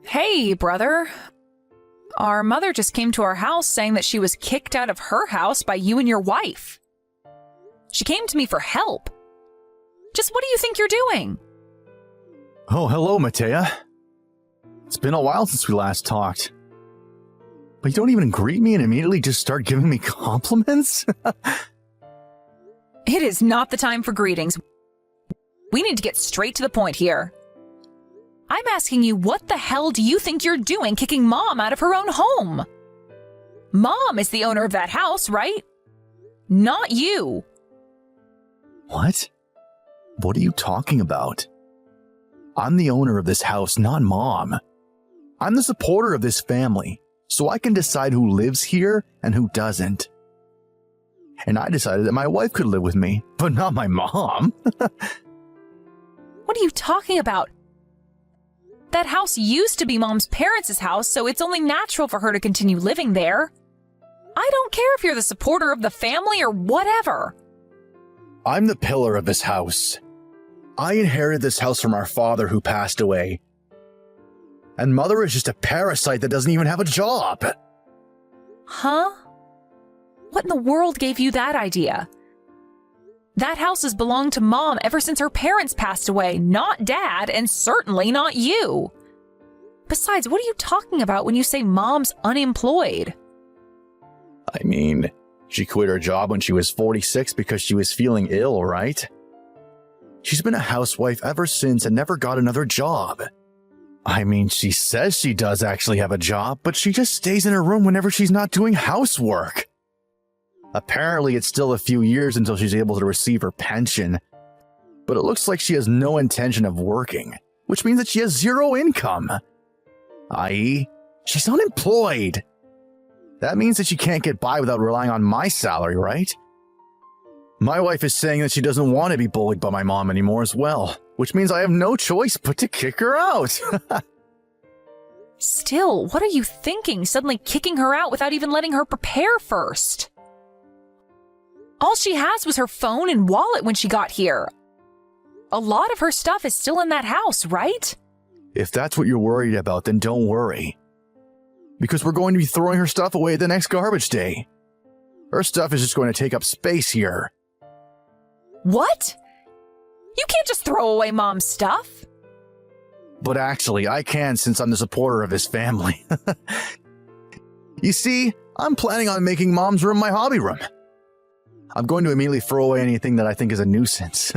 Hey, brother. Our mother just came to our house saying that she was kicked out of her house by you and your wife. She came to me for help. Just what do you think you're doing? Oh, hello, Matea. It's been a while since we last talked. But you don't even greet me and immediately just start giving me compliments? It is not the time for greetings. We need to get straight to the point here. I'm asking you, what the hell do you think you're doing kicking Mom out of her own home? Mom is the owner of that house, right? Not you. What? What are you talking about? I'm the owner of this house, not Mom. I'm the supporter of this family, so I can decide who lives here and who doesn't. And I decided that my wife could live with me, but not my mom. What are you talking about? That house used to be Mom's parents' house, so it's only natural for her to continue living there. I don't care if you're the supporter of the family or whatever. I'm the pillar of this house. I inherited this house from our father who passed away. And Mother is just a parasite that doesn't even have a job. Huh? What in the world gave you that idea? That house has belonged to Mom ever since her parents passed away, not Dad, and certainly not you. Besides, what are you talking about when you say Mom's unemployed? I mean, she quit her job when she was 46 because she was feeling ill, right? She's been a housewife ever since and never got another job. I mean, she says she does actually have a job, but she just stays in her room whenever she's not doing housework. Apparently, it's still a few years until she's able to receive her pension, but it looks like she has no intention of working, which means that she has zero income. I.e., she's unemployed. That means that she can't get by without relying on my salary, right? My wife is saying that she doesn't want to be bullied by my mom anymore as well, which means I have no choice but to kick her out. Still, what are you thinking, suddenly kicking her out without even letting her prepare first? All she has was her phone and wallet when she got here. A lot of her stuff is still in that house, right? If that's what you're worried about, then don't worry. Because we're going to be throwing her stuff away the next garbage day. Her stuff is just going to take up space here. What? You can't just throw away Mom's stuff. But actually, I can since I'm the supporter of his family. You see, I'm planning on making Mom's room my hobby room. I'm going to immediately throw away anything that I think is a nuisance.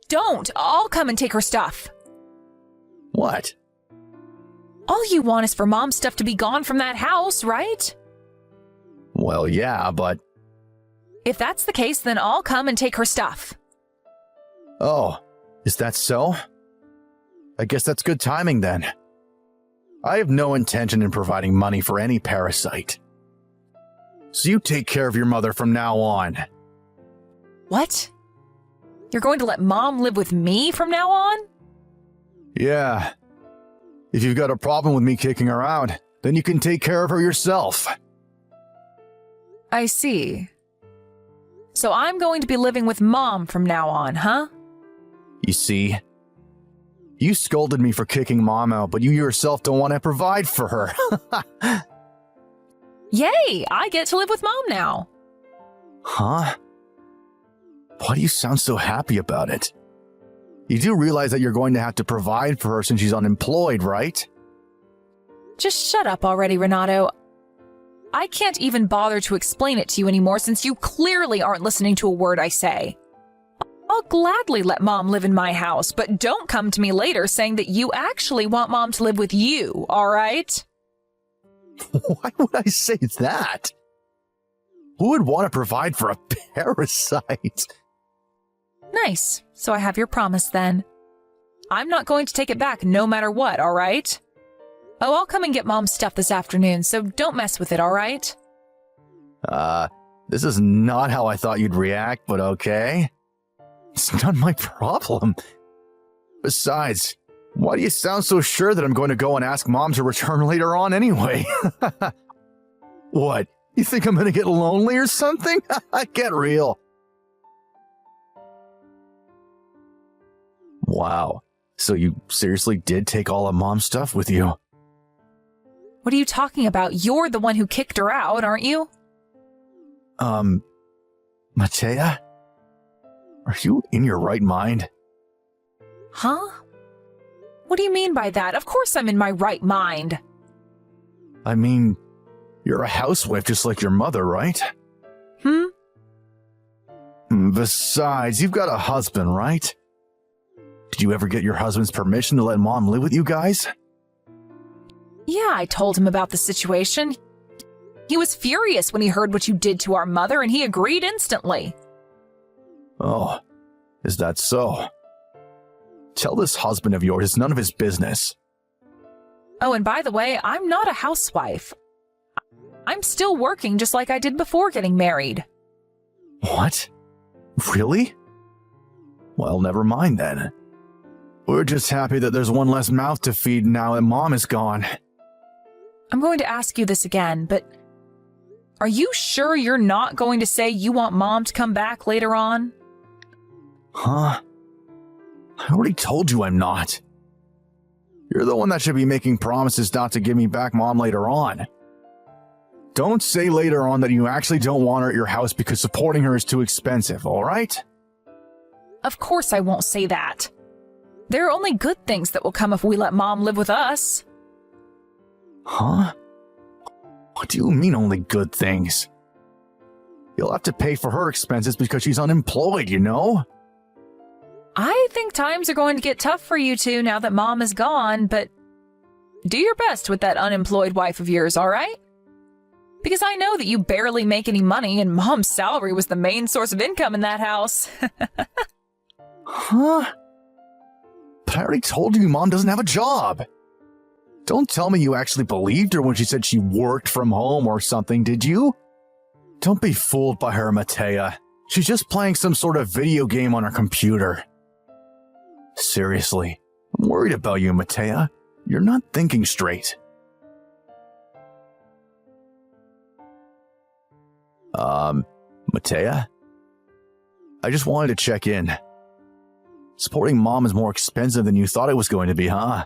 Don't. I'll come and take her stuff. What? All you want is for Mom's stuff to be gone from that house, right? Well, yeah, but... If that's the case, then I'll come and take her stuff. Oh, is that so? I guess that's good timing then. I have no intention in providing money for any parasite. So you take care of your mother from now on. What? You're going to let Mom live with me from now on? Yeah. If you've got a problem with me kicking her out, then you can take care of her yourself. I see. So I'm going to be living with Mom from now on, huh? You see? You scolded me for kicking Mom out, but you yourself don't want to provide for her. Yay! I get to live with Mom now. Huh? Why do you sound so happy about it? You do realize that you're going to have to provide for her since she's unemployed, right? Just shut up already, Renato. I can't even bother to explain it to you anymore since you clearly aren't listening to a word I say. I'll gladly let Mom live in my house, but don't come to me later saying that you actually want Mom to live with you, all right? Why would I say that? Who would want to provide for a parasite? Nice. So I have your promise then. I'm not going to take it back no matter what, all right? Oh, I'll come and get Mom's stuff this afternoon, so don't mess with it, all right? This is not how I thought you'd react, but okay. It's not my problem. Besides, why do you sound so sure that I'm going to go and ask Mom to return later on anyway? What? You think I'm going to get lonely or something? Get real. Wow. So you seriously did take all of Mom's stuff with you? What are you talking about? You're the one who kicked her out, aren't you? Matea? Are you in your right mind? Huh? What do you mean by that? Of course I'm in my right mind. I mean, you're a housewife just like your mother, right? Besides, you've got a husband, right? Did you ever get your husband's permission to let Mom live with you guys? Yeah, I told him about the situation. He was furious when he heard what you did to our mother, and he agreed instantly. Oh, is that so? Tell this husband of yours it's none of his business. Oh, and by the way, I'm not a housewife. I'm still working just like I did before getting married. What? Really? Well, never mind then. We're just happy that there's one less mouth to feed now that Mom is gone. I'm going to ask you this again, but are you sure you're not going to say you want Mom to come back later on? Huh? I already told you I'm not. You're the one that should be making promises not to give me back Mom later on. Don't say later on that you actually don't want her at your house because supporting her is too expensive, alright? Of course I won't say that. There are only good things that will come if we let Mom live with us. Huh? What do you mean only good things? You'll have to pay for her expenses because she's unemployed, you know? I think times are going to get tough for you two now that Mom is gone, but do your best with that unemployed wife of yours, alright? Because I know that you barely make any money and Mom's salary was the main source of income in that house. Huh? But I already told you Mom doesn't have a job. Don't tell me you actually believed her when she said she worked from home or something, did you? Don't be fooled by her, Matea. She's just playing some sort of video game on her computer. Seriously, I'm worried about you, Matea. You're not thinking straight. Matea? I just wanted to check in. Supporting Mom is more expensive than you thought it was going to be, huh?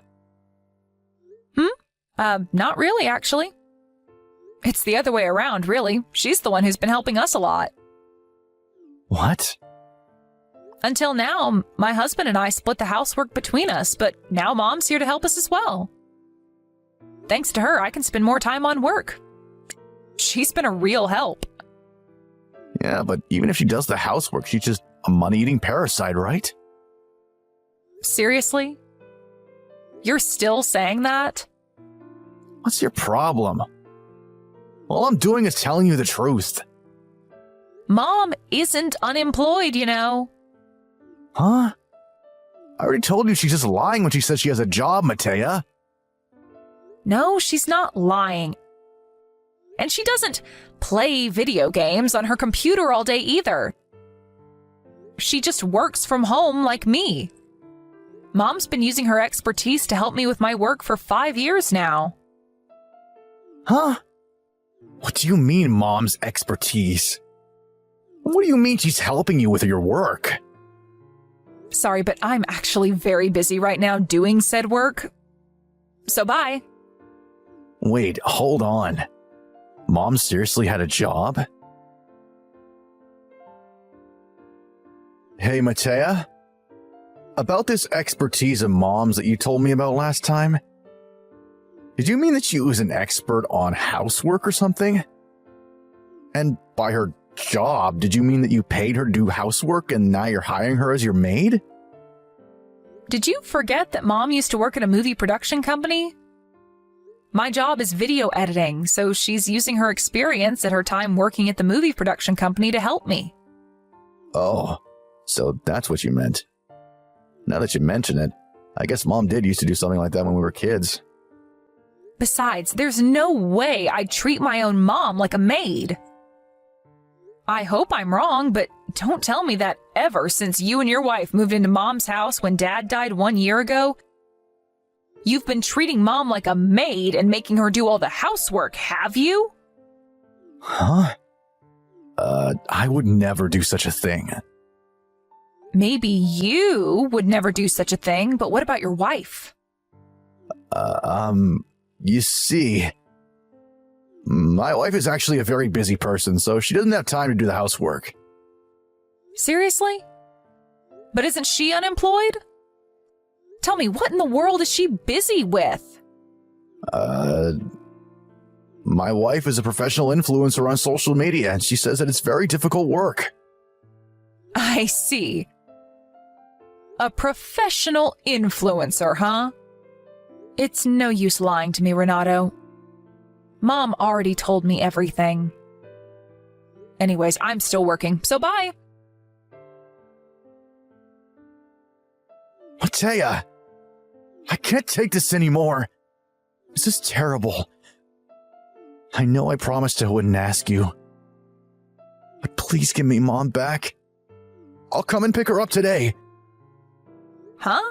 Not really, actually. It's the other way around, really. She's the one who's been helping us a lot. What? Until now, my husband and I split the housework between us, but now Mom's here to help us as well. Thanks to her, I can spend more time on work. She's been a real help. Yeah, but even if she does the housework, she's just a money-eating parasite, right? Seriously? You're still saying that? What's your problem? All I'm doing is telling you the truth. Mom isn't unemployed, you know. Huh? I already told you she's just lying when she says she has a job, Matea. No, she's not lying. And she doesn't play video games on her computer all day either. She just works from home like me. Mom's been using her expertise to help me with my work for 5 years now. Huh? What do you mean, Mom's expertise? What do you mean she's helping you with your work? Sorry, but I'm actually very busy right now doing said work. So bye. Wait, hold on. Mom seriously had a job? Hey, Matea? About this expertise of Mom's that you told me about last time? Did you mean that she was an expert on housework or something? And by her job, did you mean that you paid her to do housework and now you're hiring her as your maid? Did you forget that Mom used to work at a movie production company? My job is video editing, so she's using her experience at her time working at the movie production company to help me. Oh, so that's what you meant. Now that you mention it, I guess Mom did used to do something like that when we were kids. Besides, there's no way I'd treat my own mom like a maid. I hope I'm wrong, but don't tell me that ever since you and your wife moved into Mom's house when Dad died 1 year ago, you've been treating Mom like a maid and making her do all the housework, have you? Huh? I would never do such a thing. Maybe you would never do such a thing, but what about your wife? You see, my wife is actually a very busy person, so she doesn't have time to do the housework. Seriously? But isn't she unemployed? Tell me, what in the world is she busy with? My wife is a professional influencer on social media, and she says that it's very difficult work. I see. A professional influencer, huh? It's no use lying to me, Renato. Mom already told me everything. Anyways, I'm still working, so bye. Matea, I can't take this anymore. This is terrible. I know I promised I wouldn't ask you. But please give me Mom back. I'll come and pick her up today. Huh?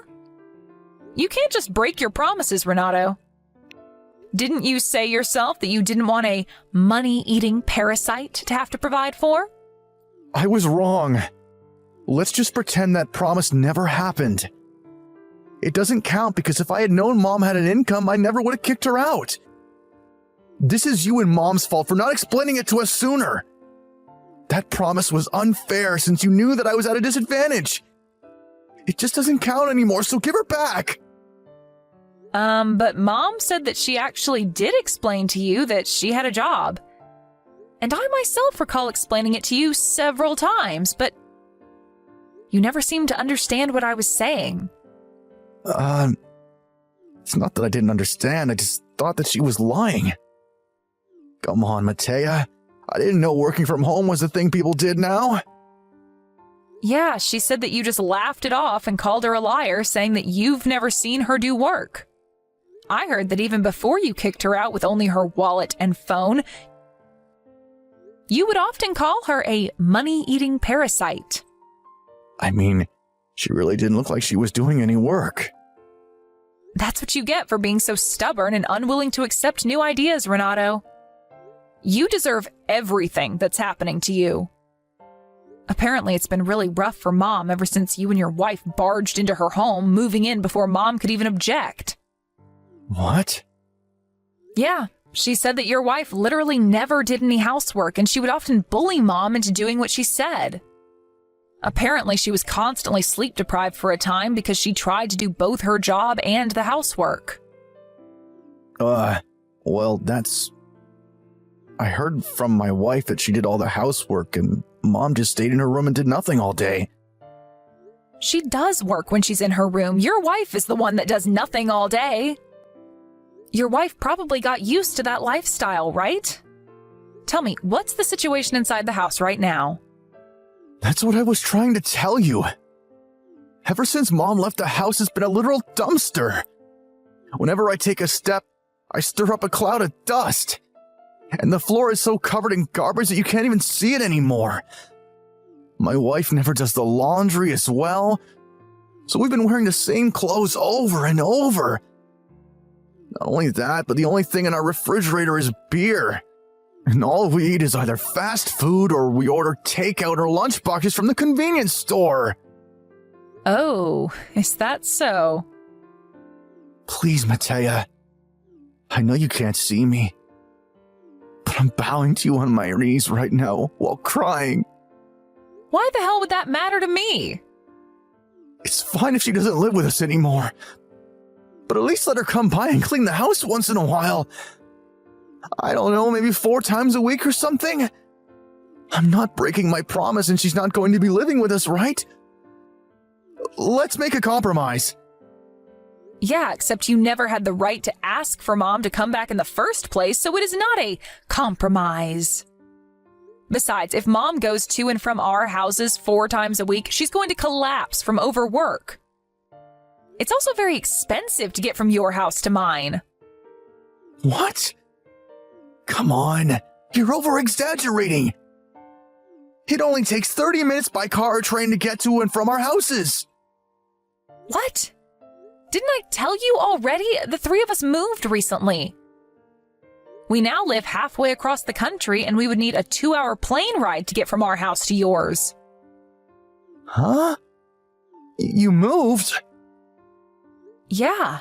You can't just break your promises, Renato. Didn't you say yourself that you didn't want a money-eating parasite to have to provide for? I was wrong. Let's just pretend that promise never happened. It doesn't count because if I had known Mom had an income, I never would have kicked her out. This is you and Mom's fault for not explaining it to us sooner. That promise was unfair since you knew that I was at a disadvantage. It just doesn't count anymore, so give her back. But Mom said that she actually did explain to you that she had a job. And I myself recall explaining it to you several times, but you never seemed to understand what I was saying. It's not that I didn't understand, I just thought that she was lying. Come on, Matea. I didn't know working from home was the thing people did now. Yeah, she said that you just laughed it off and called her a liar, saying that you've never seen her do work. I heard that even before you kicked her out with only her wallet and phone, you would often call her a money-eating parasite. I mean, she really didn't look like she was doing any work. That's what you get for being so stubborn and unwilling to accept new ideas, Renato. You deserve everything that's happening to you. Apparently, it's been really rough for Mom ever since you and your wife barged into her home, moving in before Mom could even object. What? Yeah, she said that your wife literally never did any housework and she would often bully Mom into doing what she said. Apparently, she was constantly sleep deprived for a time because she tried to do both her job and the housework. Well, I heard from my wife that she did all the housework and Mom just stayed in her room and did nothing all day. She does work when she's in her room. Your wife is the one that does nothing all day. Your wife probably got used to that lifestyle, right? Tell me, what's the situation inside the house right now? That's what I was trying to tell you. Ever since Mom left the house, it's been a literal dumpster. Whenever I take a step, I stir up a cloud of dust. And the floor is so covered in garbage that you can't even see it anymore. My wife never does the laundry as well, so we've been wearing the same clothes over and over. Not only that, but the only thing in our refrigerator is beer. And all we eat is either fast food or we order takeout or lunch boxes from the convenience store. Oh, is that so? Please, Matea. I know you can't see me, but I'm bowing to you on my knees right now while crying. Why the hell would that matter to me? It's fine if she doesn't live with us anymore, but at least let her come by and clean the house once in a while. I don't know, maybe 4 times a week or something? I'm not breaking my promise and she's not going to be living with us, right? Let's make a compromise. Yeah, except you never had the right to ask for Mom to come back in the first place, so it is not a compromise. Besides, if Mom goes to and from our houses 4 times a week, she's going to collapse from overwork. It's also very expensive to get from your house to mine. What? Come on, you're over-exaggerating. It only takes 30 minutes by car or train to get to and from our houses. What? Didn't I tell you already? The 3 of us moved recently. We now live halfway across the country and we would need a 2-hour plane ride to get from our house to yours. Huh? You moved? Yeah.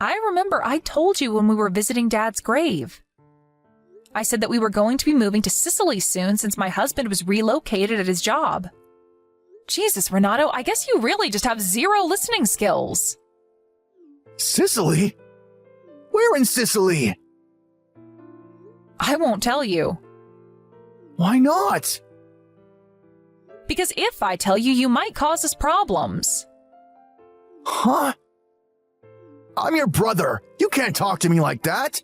I remember I told you when we were visiting Dad's grave. I said that we were going to be moving to Sicily soon since my husband was relocated at his job. Jesus, Renato, I guess you really just have zero listening skills. Sicily? Where in Sicily? I won't tell you. Why not? Because if I tell you, you might cause us problems. Huh? I'm your brother. You can't talk to me like that.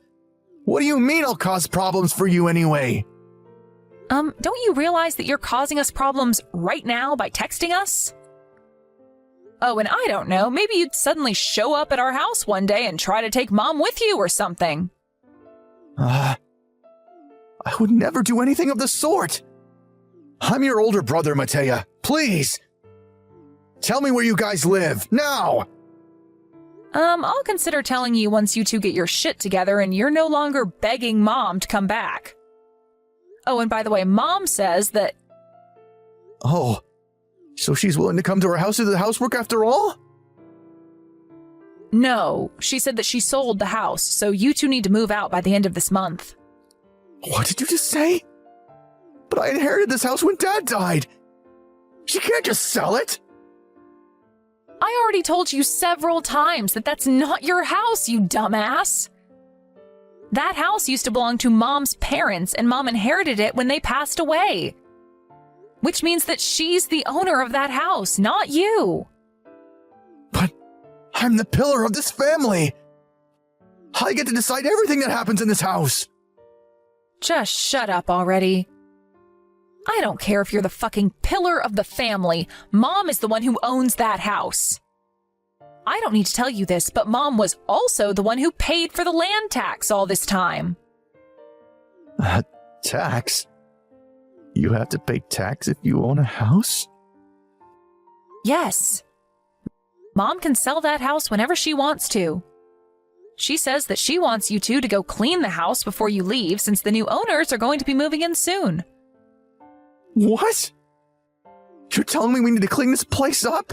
What do you mean I'll cause problems for you anyway? Don't you realize that you're causing us problems right now by texting us? Oh, and I don't know, maybe you'd suddenly show up at our house one day and try to take Mom with you or something. I would never do anything of the sort. I'm your older brother, Matea. Please. Tell me where you guys live, now! I'll consider telling you once you two get your shit together and you're no longer begging Mom to come back. Oh, and by the way, Mom says that... Oh, so she's willing to come to our house to do the housework after all? No, she said that she sold the house, so you two need to move out by the end of this month. What did you just say? But I inherited this house when Dad died. She can't just sell it. I already told you several times that that's not your house, you dumbass. That house used to belong to Mom's parents, and Mom inherited it when they passed away. Which means that she's the owner of that house, not you. But I'm the pillar of this family. I get to decide everything that happens in this house. Just shut up already. I don't care if you're the fucking pillar of the family. Mom is the one who owns that house. I don't need to tell you this, but Mom was also the one who paid for the land tax all this time. Tax? You have to pay tax if you own a house? Yes. Mom can sell that house whenever she wants to. She says that she wants you two to go clean the house before you leave since the new owners are going to be moving in soon. What? You're telling me we need to clean this place up?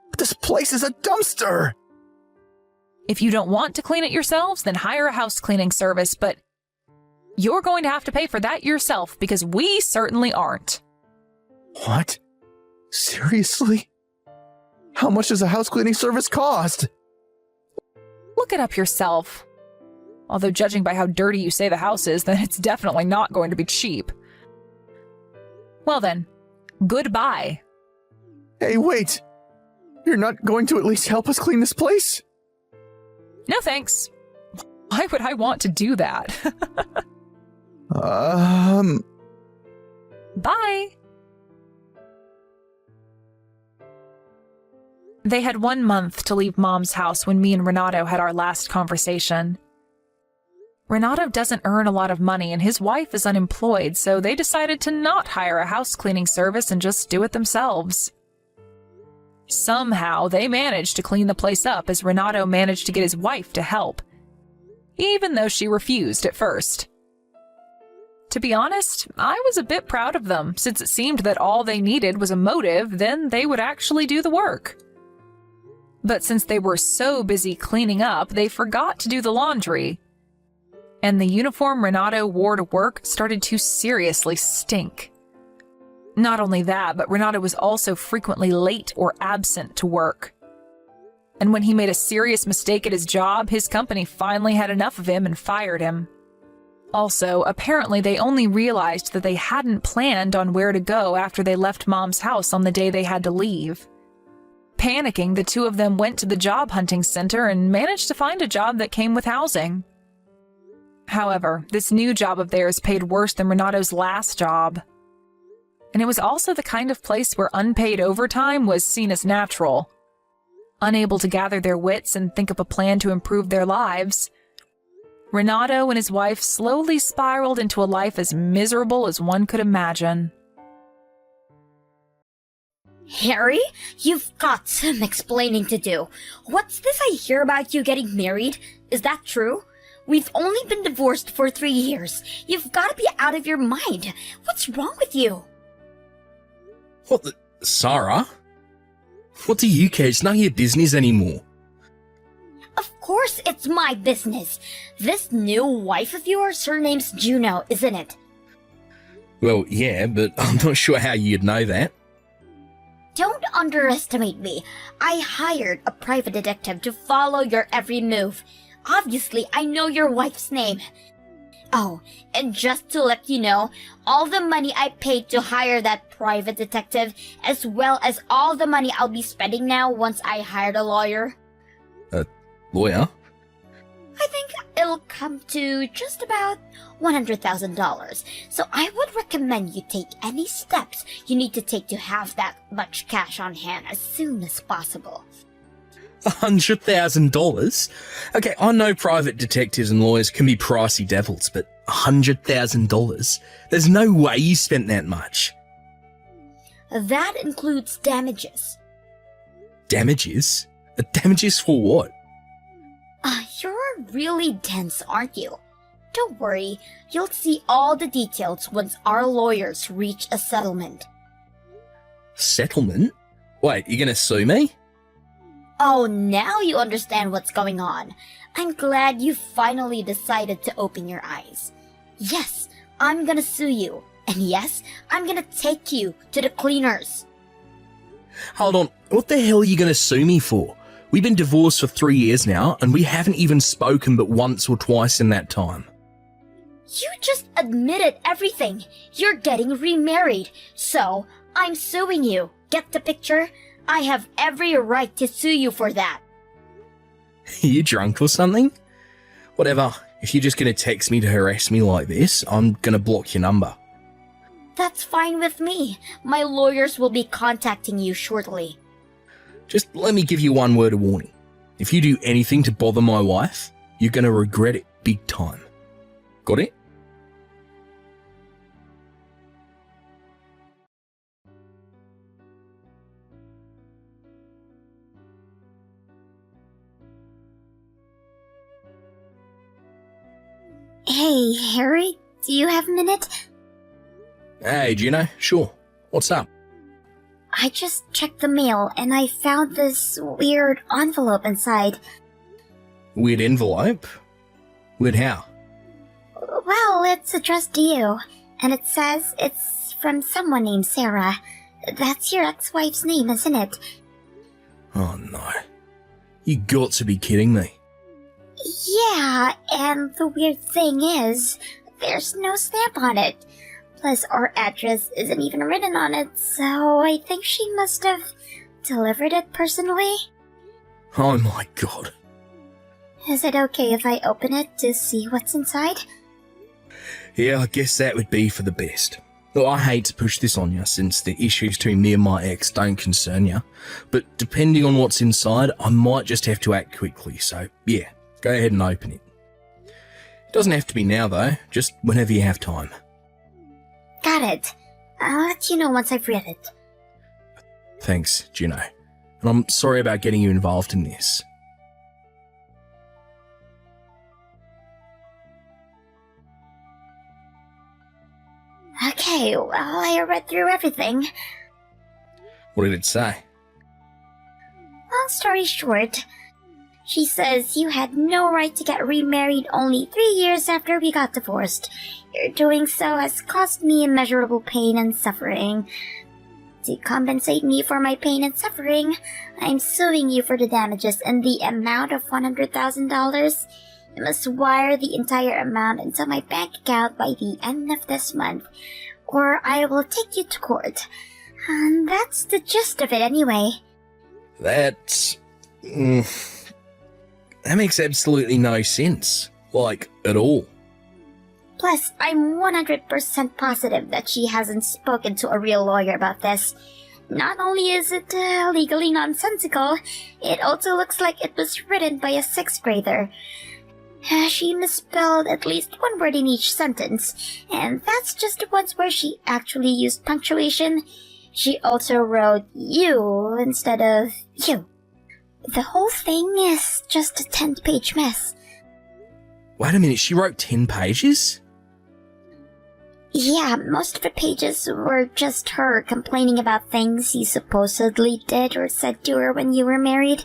But this place is a dumpster! If you don't want to clean it yourselves, then hire a house cleaning service, but you're going to have to pay for that yourself because we certainly aren't. What? Seriously? How much does a house cleaning service cost? Look it up yourself. Although judging by how dirty you say the house is, then it's definitely not going to be cheap. Well then, goodbye. Hey, wait! You're not going to at least help us clean this place? No thanks. Why would I want to do that? Bye! They had 1 month to leave Mom's house when me and Renato had our last conversation. Renato doesn't earn a lot of money and his wife is unemployed, so they decided to not hire a house cleaning service and just do it themselves. Somehow, they managed to clean the place up as Renato managed to get his wife to help, even though she refused at first. To be honest, I was a bit proud of them, since it seemed that all they needed was a motive, then they would actually do the work. But since they were so busy cleaning up, they forgot to do the laundry. And the uniform Renato wore to work started to seriously stink. Not only that, but Renato was also frequently late or absent to work. And when he made a serious mistake at his job, his company finally had enough of him and fired him. Also, apparently they only realized that they hadn't planned on where to go after they left Mom's house on the day they had to leave. Panicking, the two of them went to the job hunting center and managed to find a job that came with housing. However, this new job of theirs paid worse than Renato's last job. And it was also the kind of place where unpaid overtime was seen as natural. Unable to gather their wits and think up a plan to improve their lives, Renato and his wife slowly spiraled into a life as miserable as one could imagine. Harry, you've got some explaining to do. What's this I hear about you getting married? Is that true? We've only been divorced for 3 years. You've got to be out of your mind. What's wrong with you? What the... Sarah? What do you care? It's none of your business anymore. Of course it's my business. This new wife of yours, her name's Juno, isn't it? Well, yeah, but I'm not sure how you'd know that. Don't underestimate me. I hired a private detective to follow your every move. Obviously, I know your wife's name. Oh, and just to let you know, all the money I paid to hire that private detective, as well as all the money I'll be spending now once I hired a lawyer, Lawyer? I think it'll come to just about $100,000. So I would recommend you take any steps you need to take to have that much cash on hand as soon as possible. $100,000? Okay, I know private detectives and lawyers can be pricey devils, but $100,000? There's no way you spent that much. That includes damages. Damages? Damages for what? You're really dense, aren't you? Don't worry, you'll see all the details once our lawyers reach a settlement. Settlement? Wait, you're gonna sue me? Oh, now you understand what's going on. I'm glad you finally decided to open your eyes. Yes, I'm gonna sue you. And yes, I'm gonna take you to the cleaners. Hold on, what the hell are you gonna sue me for? We've been divorced for 3 years now, and we haven't even spoken but once or twice in that time. You just admitted everything. You're getting remarried. So, I'm suing you. Get the picture? I have every right to sue you for that. Are you drunk or something? Whatever, if you're just gonna text me to harass me like this, I'm gonna block your number. That's fine with me. My lawyers will be contacting you shortly. Just let me give you one word of warning. If you do anything to bother my wife, you're gonna regret it big time. Got it? Hey, Harry, do you have a minute? Hey, Juno, sure. What's up? I just checked the mail and I found this weird envelope inside. Weird envelope? Weird how? Well, it's addressed to you, and it says it's from someone named Sarah. That's your ex-wife's name, isn't it? Oh no. You got to be kidding me. Yeah, and the weird thing is, there's no stamp on it. Plus, our address isn't even written on it, so I think she must have delivered it personally. Oh my god. Is it okay if I open it to see what's inside? Yeah, I guess that would be for the best. Look, I hate to push this on you since the issues between me and my ex don't concern you, but depending on what's inside, I might just have to act quickly, so yeah, go ahead and open it. It doesn't have to be now though, just whenever you have time. Got it. I'll let you know once I've read it. Thanks, Juno. And I'm sorry about getting you involved in this. Okay, well, I read through everything. What did it say? Long story short, she says you had no right to get remarried only 3 years after we got divorced. Your doing so has caused me immeasurable pain and suffering. To compensate me for my pain and suffering, I'm suing you for the damages in the amount of $100,000. You must wire the entire amount into my bank account by the end of this month, or I will take you to court. And that's the gist of it anyway. That makes absolutely no sense. Like, at all. Plus, I'm 100% positive that she hasn't spoken to a real lawyer about this. Not only is it legally nonsensical, it also looks like it was written by a 6th grader. She misspelled at least one word in each sentence, and that's just the ones where she actually used punctuation. She also wrote you instead of you. The whole thing is just a 10-page mess. Wait a minute, she wrote 10 pages? Yeah, most of the pages were just her complaining about things you supposedly did or said to her when you were married,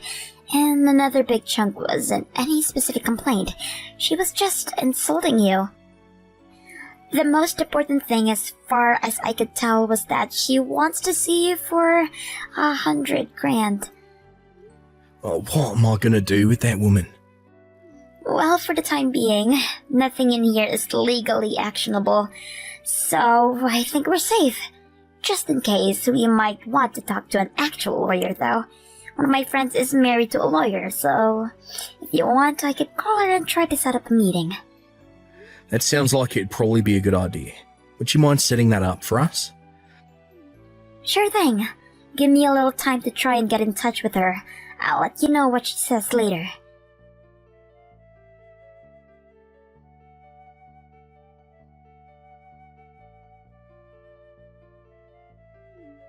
and another big chunk wasn't any specific complaint. She was just insulting you. The most important thing, as far as I could tell, was that she wants to see you for 100 grand. Oh, what am I gonna do with that woman? Well, for the time being, nothing in here is legally actionable, so I think we're safe. Just in case, we might want to talk to an actual lawyer, though. One of my friends is married to a lawyer, so if you want, I could call her and try to set up a meeting. That sounds like it'd probably be a good idea. Would you mind setting that up for us? Sure thing. Give me a little time to try and get in touch with her. I'll let you know what she says later.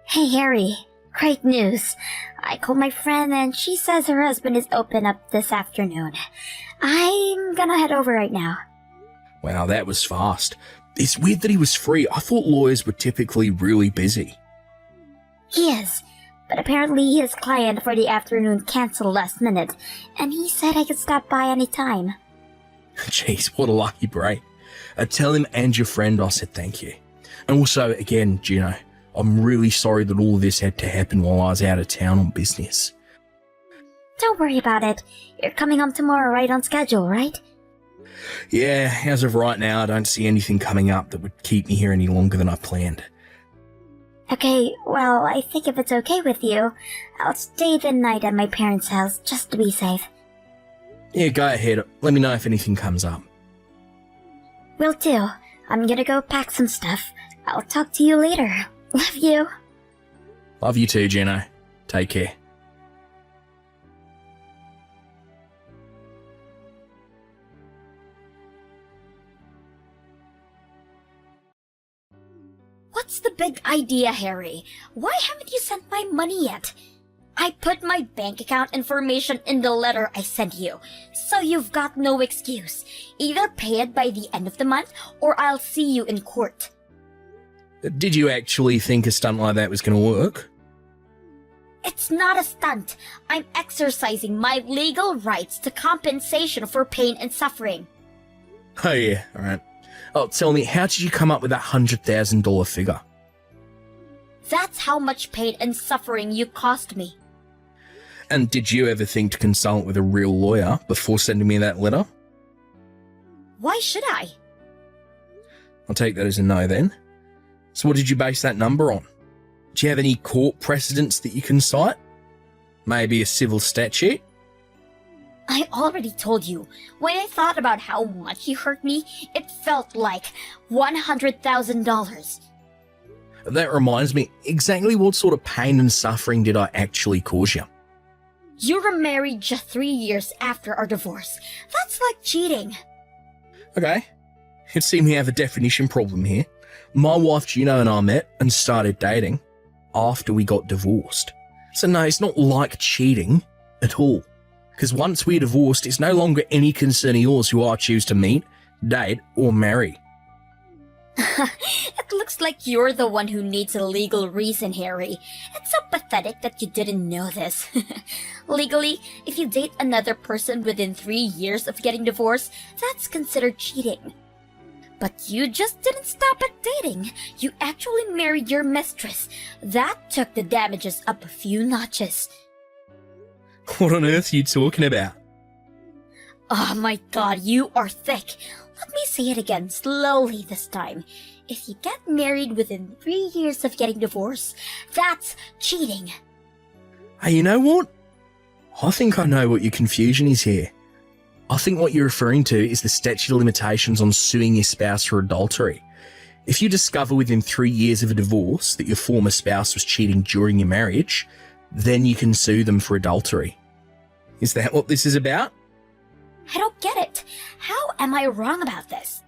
Hey Harry, great news. I called my friend and she says her husband is open up this afternoon. I'm gonna head over right now. Wow, that was fast. It's weird that he was free. I thought lawyers were typically really busy. He is, but apparently his client for the afternoon canceled last minute, and he said I could stop by any time. Jeez, what a lucky break. Tell him and your friend I said thank you. And also, again, Juno, I'm really sorry that all of this had to happen while I was out of town on business. Don't worry about it. You're coming home tomorrow right on schedule, right? Yeah, as of right now, I don't see anything coming up that would keep me here any longer than I planned. Okay, well, I think if it's okay with you, I'll stay the night at my parents' house just to be safe. Yeah, go ahead. Let me know if anything comes up. Will do. I'm gonna go pack some stuff. I'll talk to you later. Love you. Love you too, Juno. Take care. What's the big idea, Harry? Why haven't you sent my money yet? I put my bank account information in the letter I sent you, so you've got no excuse. Either pay it by the end of the month, or I'll see you in court. Did you actually think a stunt like that was going to work? It's not a stunt. I'm exercising my legal rights to compensation for pain and suffering. Oh yeah, alright. Oh, tell me, how did you come up with that $100,000 figure? That's how much pain and suffering you cost me. And did you ever think to consult with a real lawyer before sending me that letter? Why should I? I'll take that as a no then. So what did you base that number on? Do you have any court precedents that you can cite? Maybe a civil statute? I already told you. When I thought about how much you hurt me, it felt like $100,000. That reminds me, exactly what sort of pain and suffering did I actually cause you? You were married just 3 years after our divorce. That's like cheating. Okay. It seems we have a definition problem here. My wife Juno and I met and started dating after we got divorced. So no, it's not like cheating at all. Because once we're divorced, it's no longer any concern of yours who I choose to meet, date, or marry. It looks like you're the one who needs a legal reason, Harry. It's so pathetic that you didn't know this. Legally, if you date another person within 3 years of getting divorced, that's considered cheating. But you just didn't stop at dating. You actually married your mistress. That took the damages up a few notches. What on earth are you talking about? Oh my god, you are thick. Let me say it again, slowly this time. If you get married within 3 years of getting divorced, that's cheating. Hey, you know what? I think I know what your confusion is here. I think what you're referring to is the statute of limitations on suing your spouse for adultery. If you discover within 3 years of a divorce that your former spouse was cheating during your marriage, then you can sue them for adultery. Is that what this is about? I don't get it. How am I wrong about this?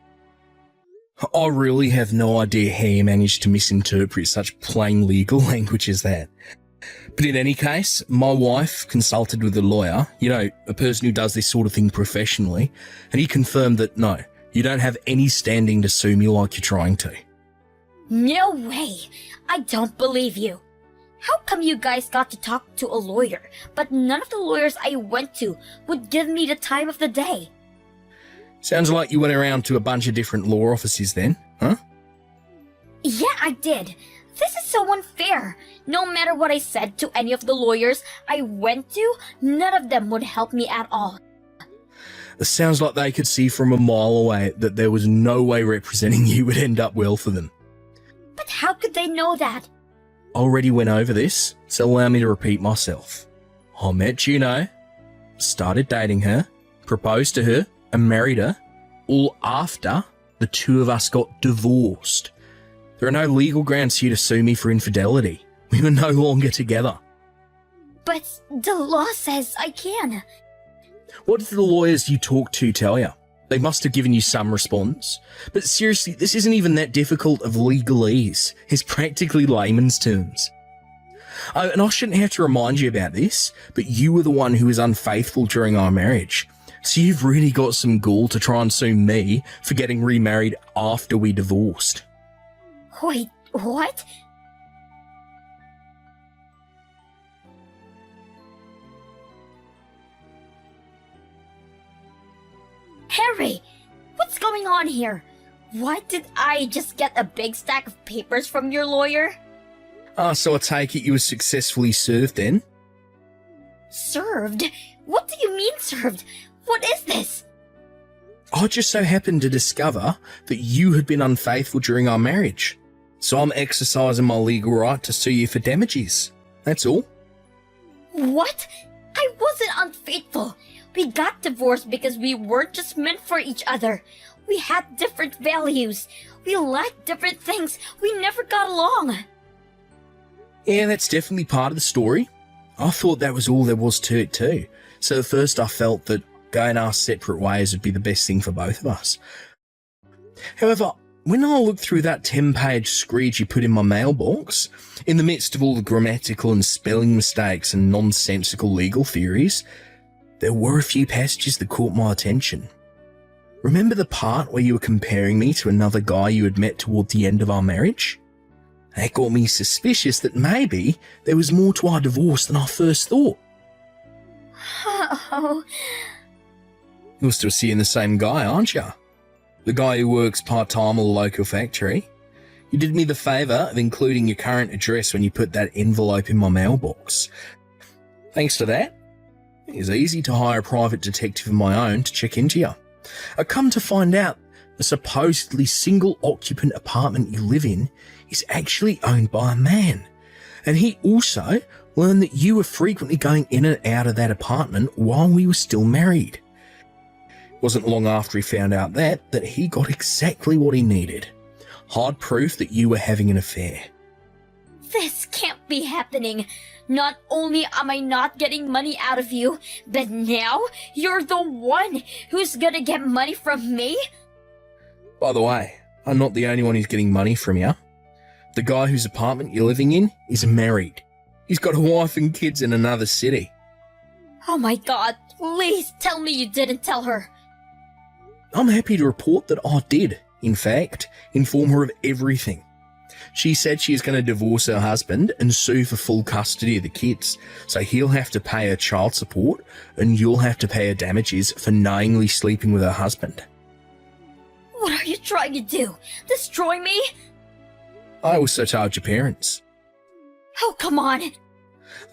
I really have no idea how you managed to misinterpret such plain legal language as that. But in any case, my wife consulted with a lawyer, a person who does this sort of thing professionally, and he confirmed that no, you don't have any standing to sue me like you're trying to. No way! I don't believe you. How come you guys got to talk to a lawyer, but none of the lawyers I went to would give me the time of the day? Sounds like you went around to a bunch of different law offices then, huh? Yeah, I did. This is so unfair. No matter what I said to any of the lawyers I went to, none of them would help me at all. It sounds like they could see from a mile away that there was no way representing you would end up well for them. But how could they know that? Already went over this, so allow me to repeat myself. I met Juno, started dating her, proposed to her, and married her, all after the two of us got divorced. There are no legal grounds here to sue me for infidelity. We were no longer together. But the law says I can. What did the lawyers you talked to tell you? They must have given you some response. But seriously, this isn't even that difficult of legalese. It's practically layman's terms. Oh, and I shouldn't have to remind you about this, but you were the one who was unfaithful during our marriage. So you've really got some gall to try and sue me for getting remarried after we divorced. Wait, what? Harry, what's going on here? Why did I just get a big stack of papers from your lawyer? So I take it you were successfully served then? Served? What do you mean served? What is this? I just so happened to discover that you had been unfaithful during our marriage. So I'm exercising my legal right to sue you for damages. That's all. What? I wasn't unfaithful. We got divorced because we weren't just meant for each other. We had different values. We liked different things. We never got along. Yeah, that's definitely part of the story. I thought that was all there was to it too. So at first I felt that going our separate ways would be the best thing for both of us. However, when I looked through that 10-page screed you put in my mailbox, in the midst of all the grammatical and spelling mistakes and nonsensical legal theories, there were a few passages that caught my attention. Remember the part where you were comparing me to another guy you had met toward the end of our marriage? That got me suspicious that maybe there was more to our divorce than I first thought. Oh, You're still seeing the same guy, aren't you? The guy who works part-time at a local factory. You did me the favour of including your current address when you put that envelope in my mailbox. Thanks to that, it was easy to hire a private detective of my own to check into you. I come to find out the supposedly single-occupant apartment you live in is actually owned by a man. And he also learned that you were frequently going in and out of that apartment while we were still married. It wasn't long after he found out that he got exactly what he needed. Hard proof that you were having an affair. this can't be happening. Not only am I not getting money out of you, but now you're the one who's gonna get money from me? By the way, I'm not the only one who's getting money from you. The guy whose apartment you're living in is married. He's got a wife and kids in another city. Oh my god, please tell me you didn't tell her. I'm happy to report that I did, in fact, inform her of everything. She said she is going to divorce her husband and sue for full custody of the kids, so he'll have to pay her child support and you'll have to pay her damages for knowingly sleeping with her husband. What are you trying to do? Destroy me? I also told your parents. Oh, come on.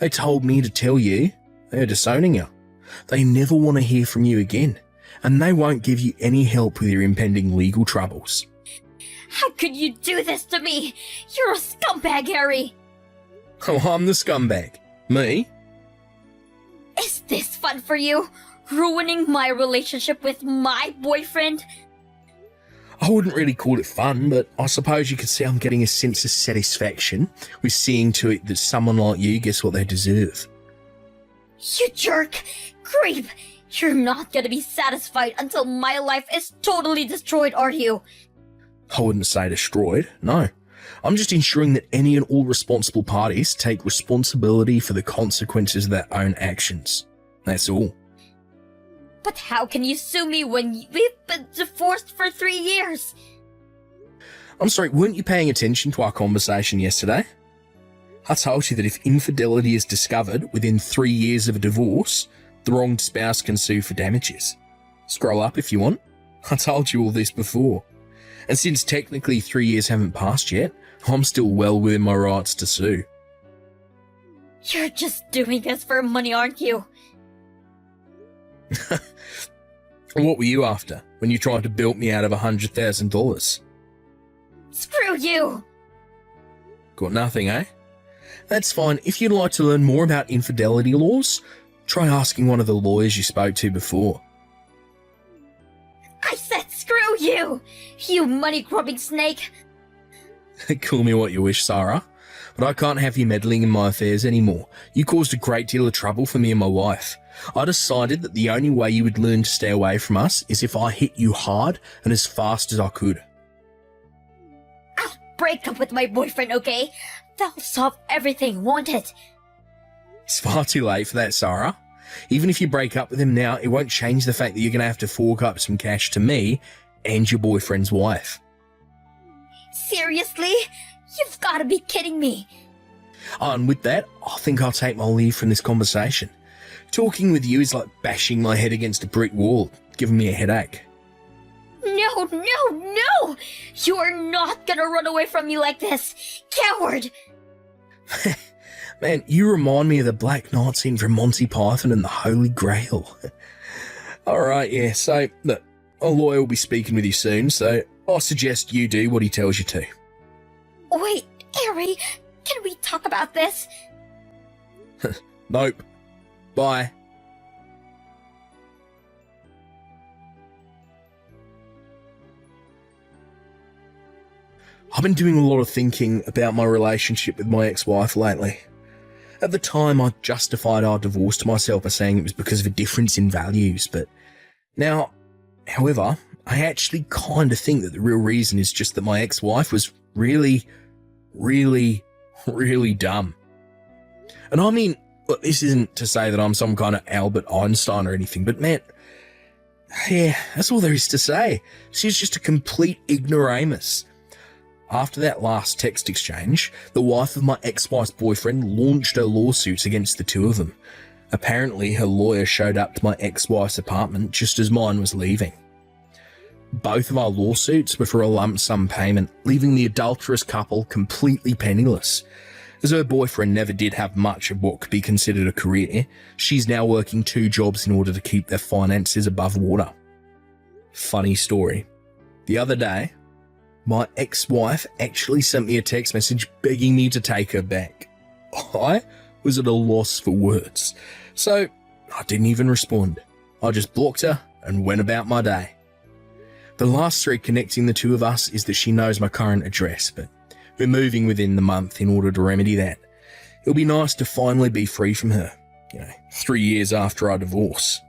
They told me to tell you they're disowning you. They never want to hear from you again, and they won't give you any help with your impending legal troubles. How could you do this to me? You're a scumbag, Harry. Oh, I'm the scumbag. Me? Is this fun for you? Ruining my relationship with my boyfriend? I wouldn't really call it fun, but I suppose you could say I'm getting a sense of satisfaction with seeing to it that someone like you gets what they deserve. You jerk! Creep! You're not gonna be satisfied until my life is totally destroyed, are you? I wouldn't say destroyed, no. I'm just ensuring that any and all responsible parties take responsibility for the consequences of their own actions. That's all. But how can you sue me when we've been divorced for 3 years? I'm sorry, weren't you paying attention to our conversation yesterday? I told you that if infidelity is discovered within 3 years of a divorce, the wronged spouse can sue for damages. Scroll up if you want. I told you all this before. And since technically 3 years haven't passed yet, I'm still well within my rights to sue. You're just doing this for money, aren't you? What were you after when you tried to bilk me out of $100,000? Screw you! Got nothing, eh? That's fine. If you'd like to learn more about infidelity laws, try asking one of the lawyers you spoke to before. I said screw you! You money-grubbing snake! Call me what you wish, Sarah, but I can't have you meddling in my affairs anymore. You caused a great deal of trouble for me and my wife. I decided that the only way you would learn to stay away from us is if I hit you hard and as fast as I could. I'll break up with my boyfriend, okay? That'll solve everything, won't it? It's far too late for that, Sarah. Even if you break up with him now, it won't change the fact that you're going to have to fork up some cash to me and your boyfriend's wife. Seriously? You've got to be kidding me. Oh, and with that, I think I'll take my leave from this conversation. Talking with you is like bashing my head against a brick wall, giving me a headache. No, no, no! You're not gonna run away from me like this! Coward! Man, you remind me of the Black Knight scene from Monty Python and the Holy Grail. Alright, yeah, so, look, a lawyer will be speaking with you soon, so I suggest you do what he tells you to. Wait, Harry, can we talk about this? Nope. Bye. I've been doing a lot of thinking about my relationship with my ex-wife lately. At the time, I justified our divorce to myself by saying it was because of a difference in values, but now, however, I actually kind of think that the real reason is just that my ex-wife was really, really, really dumb. And I mean, look, this isn't to say that I'm some kind of Albert Einstein or anything, but man, yeah, that's all there is to say. She's just a complete ignoramus. After that last text exchange, the wife of my ex-wife's boyfriend launched her lawsuits against the two of them. Apparently, her lawyer showed up to my ex-wife's apartment just as mine was leaving. Both of our lawsuits were for a lump sum payment, leaving the adulterous couple completely penniless. As her boyfriend never did have much of what could be considered a career, she's now working 2 jobs in order to keep their finances above water. Funny story. The other day, my ex-wife actually sent me a text message begging me to take her back. I was at a loss for words, so I didn't even respond. I just blocked her and went about my day. The last thread connecting the two of us is that she knows my current address, but we're moving within the month in order to remedy that. It'll be nice to finally be free from her, 3 years after our divorce.